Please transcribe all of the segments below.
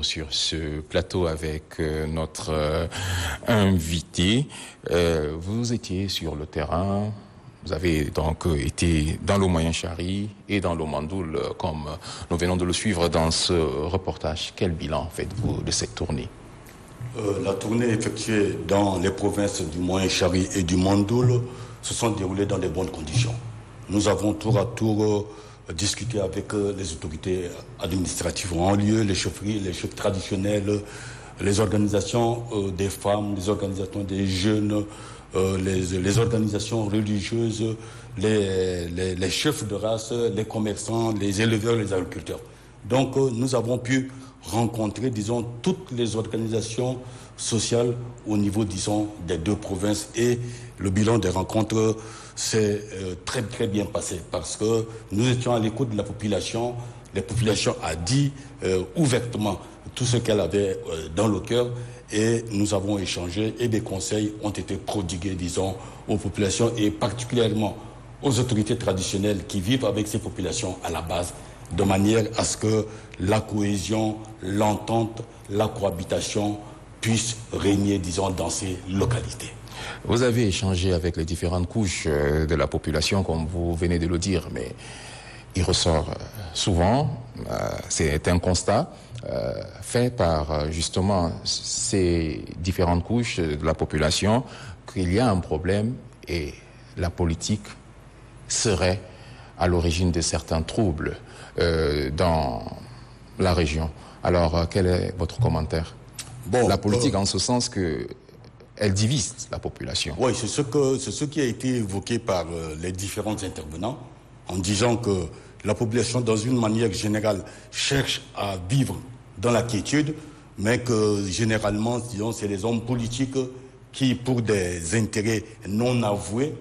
Sur ce plateau avec notre invité. Vous étiez sur le terrain, vous avez donc été dans le Moyen Chari et dans le Mandoul, comme nous venons de le suivre dans ce reportage. Quel bilan faites-vous de cette tournée? La tournée effectuée dans les provinces du Moyen Chari et du Mandoul se sont déroulées dans de bonnes conditions. Nous avons tour à tour discuter avec les autorités administratives en lieu, les chefferies, les chefs traditionnels, les organisations des femmes, les organisations des jeunes, les organisations religieuses, les chefs de race, les commerçants, les éleveurs, les agriculteurs. Donc nous avons pu rencontrer, disons, toutes les organisations sociales au niveau, disons, des deux provinces, et le bilan des rencontres s'est très très bien passé parce que nous étions à l'écoute de la population. La population a dit ouvertement tout ce qu'elle avait dans le cœur, et nous avons échangé et des conseils ont été prodigués, disons, aux populations et particulièrement aux autorités traditionnelles qui vivent avec ces populations à la base, de manière à ce que la cohésion, l'entente, la cohabitation puissent régner, disons, dans ces localités. Vous avez échangé avec les différentes couches de la population, comme vous venez de le dire, mais il ressort souvent, c'est un constat fait par justement ces différentes couches de la population, qu'il y a un problème et la politique serait à l'origine de certains troubles dans la région. Alors, quel est votre commentaire? La politique en ce sens que elle divise la population. Oui, c'est ce qui a été évoqué par les différents intervenants, en disant que la population, dans une manière générale, cherche à vivre dans la quiétude, mais que généralement, disons, c'est les hommes politiques qui, pour des intérêts non avoués,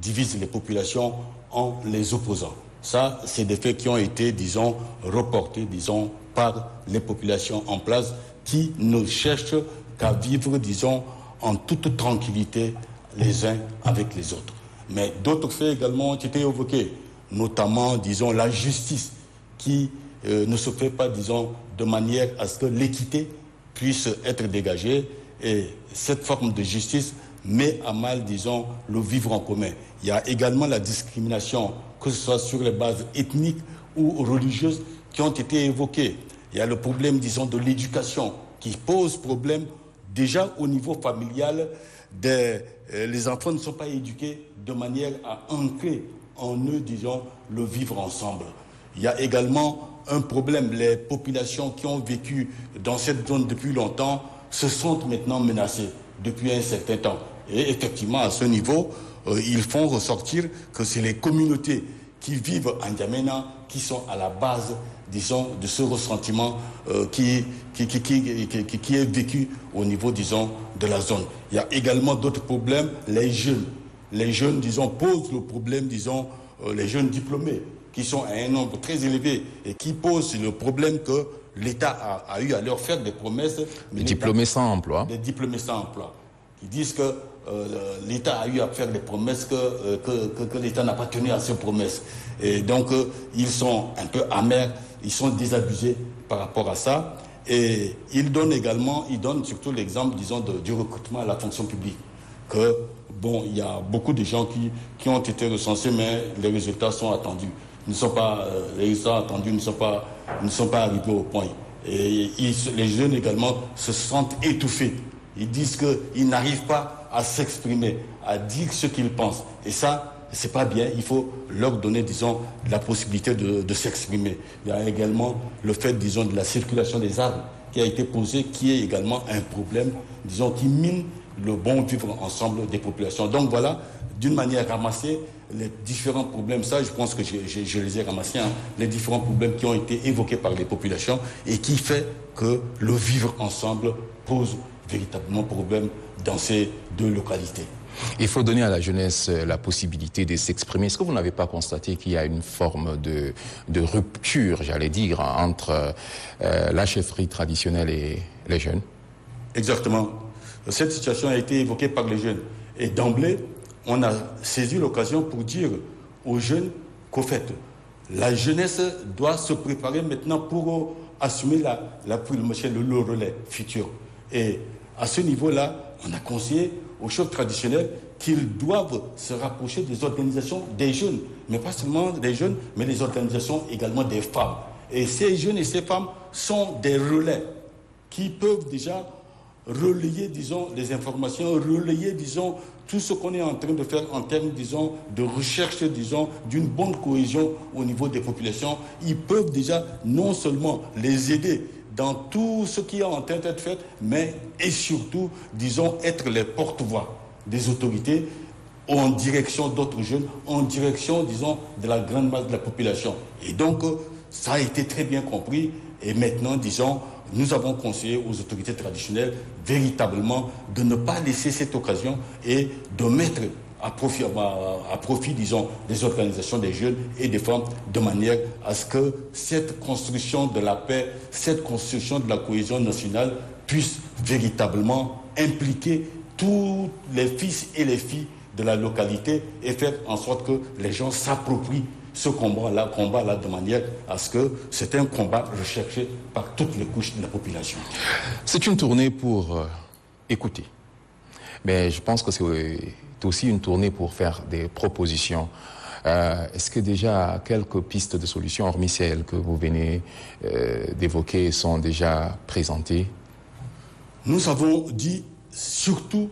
divisent les populations en les opposant. Ça, c'est des faits qui ont été, disons, reportés, disons, par les populations en place, qui ne cherchent qu'à vivre, disons, en toute tranquillité les uns avec les autres. Mais d'autres faits également ont été évoqués, notamment, disons, la justice qui ne se fait pas, disons, de manière à ce que l'équité puisse être dégagée, et cette forme de justice met à mal, disons, le vivre en commun. Il y a également la discrimination, que ce soit sur les bases ethniques ou religieuses, qui ont été évoquées. Il y a le problème, disons, de l'éducation qui pose problème. Déjà, au niveau familial, les enfants ne sont pas éduqués de manière à ancrer en eux, disons, le vivre ensemble. Il y a également un problème. Les populations qui ont vécu dans cette zone depuis longtemps se sentent maintenant menacées depuis un certain temps. Et effectivement, à ce niveau, ils font ressortir que c'est les communautés qui vivent en N'Djamena qui sont à la base, disons, de ce ressentiment qui est vécu au niveau, disons, de la zone. Il y a également d'autres problèmes. Les jeunes, disons, posent le problème, disons, les jeunes diplômés, qui sont à un nombre très élevé et qui posent le problème que l'État a eu à leur faire des promesses. Des diplômés sans emploi. Des diplômés sans emploi. Qui disent que l'État a eu à faire des promesses que l'État n'a pas tenu à ces promesses. Et donc, ils sont un peu amers, ils sont désabusés par rapport à ça. Et ils donnent surtout l'exemple, disons, du recrutement à la fonction publique. Que, bon, il y a beaucoup de gens qui ont été recensés, mais les résultats sont attendus. Les résultats attendus ne sont pas arrivés au point. Et les jeunes également se sentent étouffés. Ils disent qu'ils n'arrivent pas à s'exprimer, à dire ce qu'ils pensent. Et ça, c'est pas bien. Il faut leur donner, disons, la possibilité de s'exprimer. Il y a également le fait, disons, de la circulation des armes qui a été posé, qui est également un problème, disons, qui mine le bon vivre ensemble des populations. Donc voilà, d'une manière ramassée, les différents problèmes, ça je pense que je les ai ramassés, les différents problèmes qui ont été évoqués par les populations et qui fait que le vivre ensemble pose véritablement problème dans ces deux localités. Il faut donner à la jeunesse la possibilité de s'exprimer. Est-ce que vous n'avez pas constaté qu'il y a une forme de rupture, j'allais dire, entre la chefferie traditionnelle et les jeunes? Exactement. Cette situation a été évoquée par les jeunes. Et d'emblée, on a saisi l'occasion pour dire aux jeunes qu'au fait, la jeunesse doit se préparer maintenant assumer le relais futur. Et à ce niveau-là, on a conseillé aux chefs traditionnels qu'ils doivent se rapprocher des organisations des jeunes, mais pas seulement des jeunes, mais les organisations également des femmes. Et ces jeunes et ces femmes sont des relais qui peuvent déjà relayer, disons, les informations, relayer, disons, tout ce qu'on est en train de faire en termes, disons, de recherche, disons, d'une bonne cohésion au niveau des populations. Ils peuvent déjà non seulement les aider dans tout ce qui est en train d'être fait, mais et surtout, disons, être les porte-voix des autorités en direction d'autres jeunes, en direction, disons, de la grande masse de la population. Et donc, ça a été très bien compris. Et maintenant, disons, nous avons conseillé aux autorités traditionnelles véritablement de ne pas laisser cette occasion et de mettre à profit, disons, des organisations des jeunes et des femmes de manière à ce que cette construction de la paix, cette construction de la cohésion nationale puisse véritablement impliquer tous les fils et les filles de la localité et faire en sorte que les gens s'approprient ce combat-là de manière à ce que c'est un combat recherché par toutes les couches de la population. C'est une tournée pour écouter. Mais je pense que c'est aussi une tournée pour faire des propositions. Est-ce que déjà quelques pistes de solutions, hormis celles que vous venez d'évoquer, sont déjà présentées? Nous avons dit surtout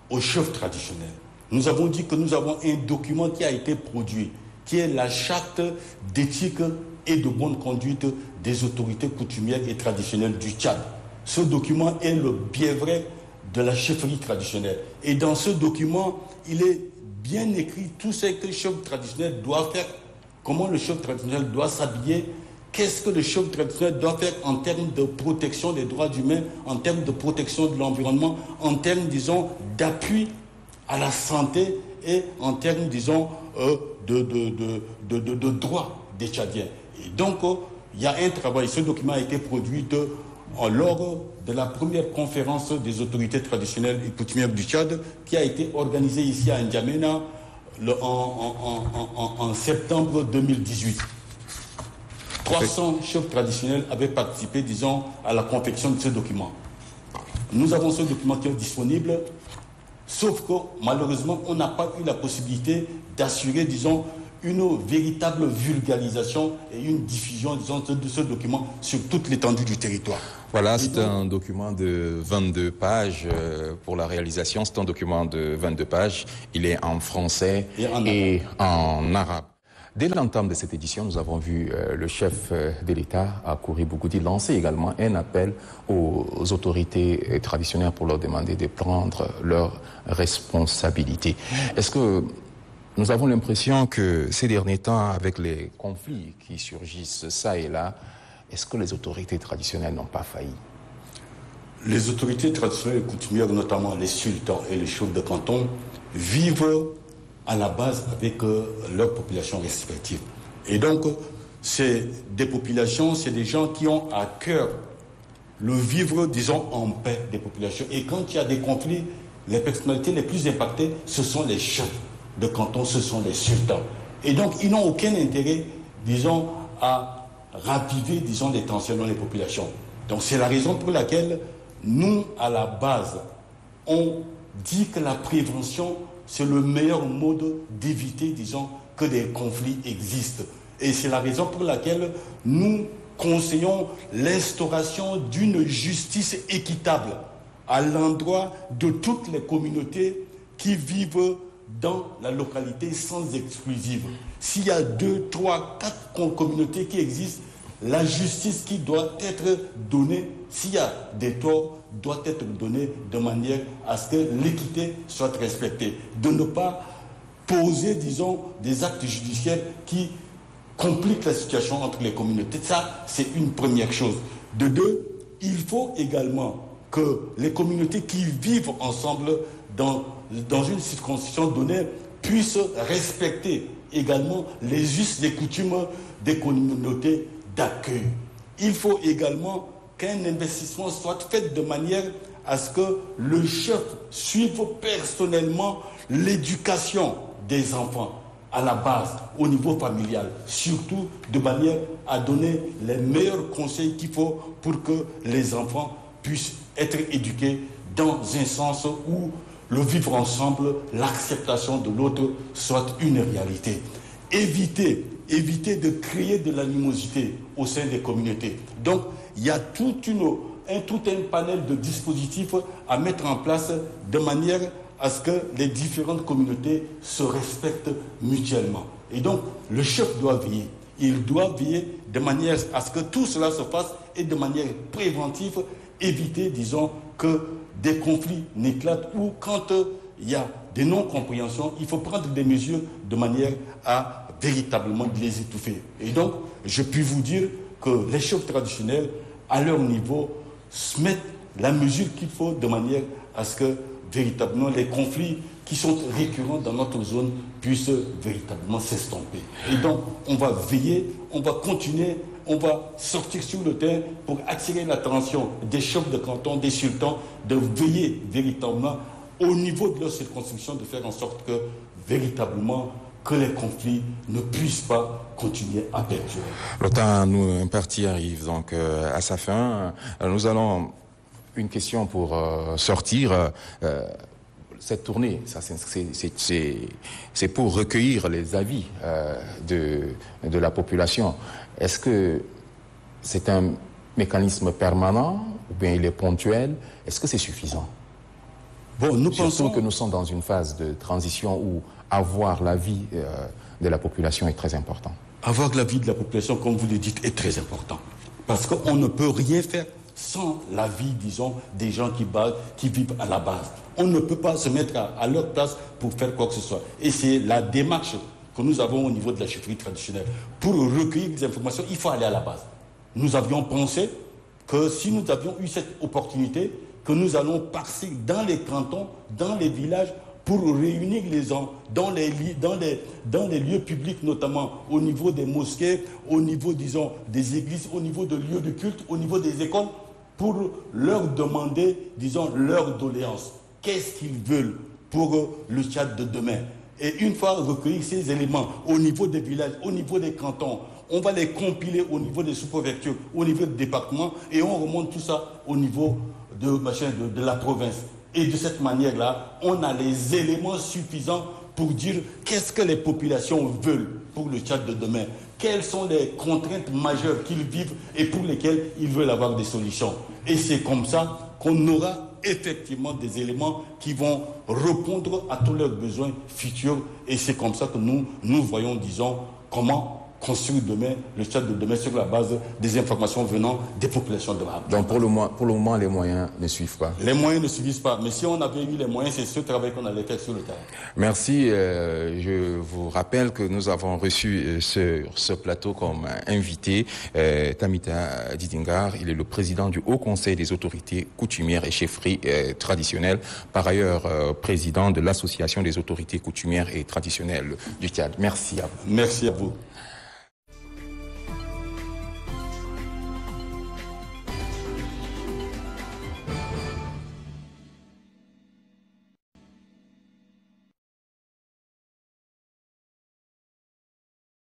aux chefs traditionnels. Nous avons dit que nous avons un document qui a été produit, qui est la charte d'éthique et de bonne conduite des autorités coutumières et traditionnelles du Tchad. Ce document est le bienvrai de la chefferie traditionnelle. Et dans ce document, il est bien écrit tout ce que le chef traditionnel doit faire, comment le chef traditionnel doit s'habiller, qu'est-ce que le chef traditionnel doit faire en termes de protection des droits humains, en termes de protection de l'environnement, en termes, disons, d'appui à la santé et en termes, disons, de droits des Tchadiens. Et donc, il y a un travail. Ce document a été produit lors de la première conférence des autorités traditionnelles et coutumières du Tchad qui a été organisée ici à N'Djamena en septembre 2018. 300 chefs traditionnels avaient participé, disons, à la confection de ce document. Nous avons ce document qui est disponible, sauf que malheureusement, on n'a pas eu la possibilité d'assurer, disons, une véritable vulgarisation et une diffusion, disons, de ce document sur toute l'étendue du territoire. Voilà, c'est un document de 22 pages pour la réalisation. C'est un document de 22 pages. Il est en français et en arabe. Dès l'entame de cette édition, nous avons vu le chef de l'État, Kouri Bougoudi, lancer également un appel aux autorités traditionnelles pour leur demander de prendre leurs responsabilités. Est-ce que nous avons l'impression que ces derniers temps, avec les conflits qui surgissent ça et là, est-ce que les autorités traditionnelles n'ont pas failli? Les autorités traditionnelles et coutumières, notamment les sultans et les chefs de canton, vivent à la base avec leurs populations respectives. Et donc, c'est des populations, c'est des gens qui ont à cœur le vivre, disons, en paix des populations. Et quand il y a des conflits, les personnalités les plus impactées, ce sont les chefs de canton, ce sont les sultans. Et donc, ils n'ont aucun intérêt, disons, à raviver, disons, les tensions dans les populations. Donc, c'est la raison pour laquelle nous, à la base, on dit que la prévention, c'est le meilleur mode d'éviter, disons, que des conflits existent. Et c'est la raison pour laquelle nous conseillons l'instauration d'une justice équitable à l'endroit de toutes les communautés qui vivent dans la localité sans exclusive. S'il y a 2, 3, 4 communautés qui existent, la justice qui doit être donnée, s'il y a des torts, doit être donnée de manière à ce que l'équité soit respectée. De ne pas poser, disons, des actes judiciaires qui compliquent la situation entre les communautés. Ça, c'est une première chose. De deux, il faut également que les communautés qui vivent ensemble dans une circonscription donnée puissent respecter également les us et coutumes des communautés d'accueil. Il faut également qu'un investissement soit fait de manière à ce que le chef suive personnellement l'éducation des enfants à la base, au niveau familial, surtout de manière à donner les meilleurs conseils qu'il faut pour que les enfants puissent être éduqués dans un sens où le vivre ensemble, l'acceptation de l'autre soit une réalité. Éviter de créer de l'animosité au sein des communautés. Donc, il y a tout un panel de dispositifs à mettre en place de manière à ce que les différentes communautés se respectent mutuellement. Et donc, le chef doit veiller. Il doit veiller de manière à ce que tout cela se fasse et de manière préventive, éviter, disons, que des conflits n'éclatent ou quand il y a des non-compréhensions, il faut prendre des mesures de manière à véritablement les étouffer. Et donc, je puis vous dire que les chefs traditionnels, à leur niveau, mettent la mesure qu'il faut de manière à ce que véritablement les conflits qui sont récurrents dans notre zone puissent véritablement s'estomper. Et donc, on va veiller, on va continuer, on va sortir sur le terrain pour attirer l'attention des chefs de canton, des sultans, de veiller véritablement au niveau de leur circonscription, de faire en sorte que véritablement que les conflits ne puissent pas continuer à perdurer. Le temps nous imparti arrive donc à sa fin. Nous allons une question pour sortir. Cette tournée, c'est pour recueillir les avis de la population. Est-ce que c'est un mécanisme permanent ou bien il est ponctuel? Est-ce que c'est suffisant? Bon, nous Surtout pensons que nous sommes dans une phase de transition où avoir l'avis de la population est très important. Avoir l'avis de la population, comme vous le dites, est très important. Parce qu'on ne peut rien faire sans l'avis, disons, des gens qui vivent à la base. On ne peut pas se mettre à leur place pour faire quoi que ce soit. Et c'est la démarche que nous avons au niveau de la chefferie traditionnelle. Pour recueillir des informations, il faut aller à la base. Nous avions pensé que si nous avions eu cette opportunité, que nous allons passer dans les cantons, dans les villages, pour réunir les gens dans les lieux publics, notamment au niveau des mosquées, au niveau, disons, des églises, au niveau de lieux de culte, au niveau des écoles, pour leur demander, disons, leur doléance. Qu'est-ce qu'ils veulent pour le Tchad de demain? Et une fois recueillis ces éléments au niveau des villages, au niveau des cantons, on va les compiler au niveau des sous-préfectures, au niveau des départements, et on remonte tout ça au niveau de la province. Et de cette manière-là, on a les éléments suffisants pour dire qu'est-ce que les populations veulent pour le Tchad de demain. Quelles sont les contraintes majeures qu'ils vivent et pour lesquelles ils veulent avoir des solutions. Et c'est comme ça qu'on aura effectivement des éléments qui vont répondre à tous leurs besoins futurs. Et c'est comme ça que nous voyons, disons, comment construire demain le Tchad de demain sur la base des informations venant des populations de la. Donc pour le moment, les moyens ne suivent pas. Les moyens ne suivent pas. Mais si on avait eu les moyens, c'est ce travail qu'on allait faire sur le terrain. Merci. Je vous rappelle que nous avons reçu ce plateau comme invité Tamita Didingar. Il est le président du Haut Conseil des autorités coutumières et chefferies traditionnelles. Par ailleurs, président de l'Association des autorités coutumières et traditionnelles du Tchad. Merci à vous. Merci à vous.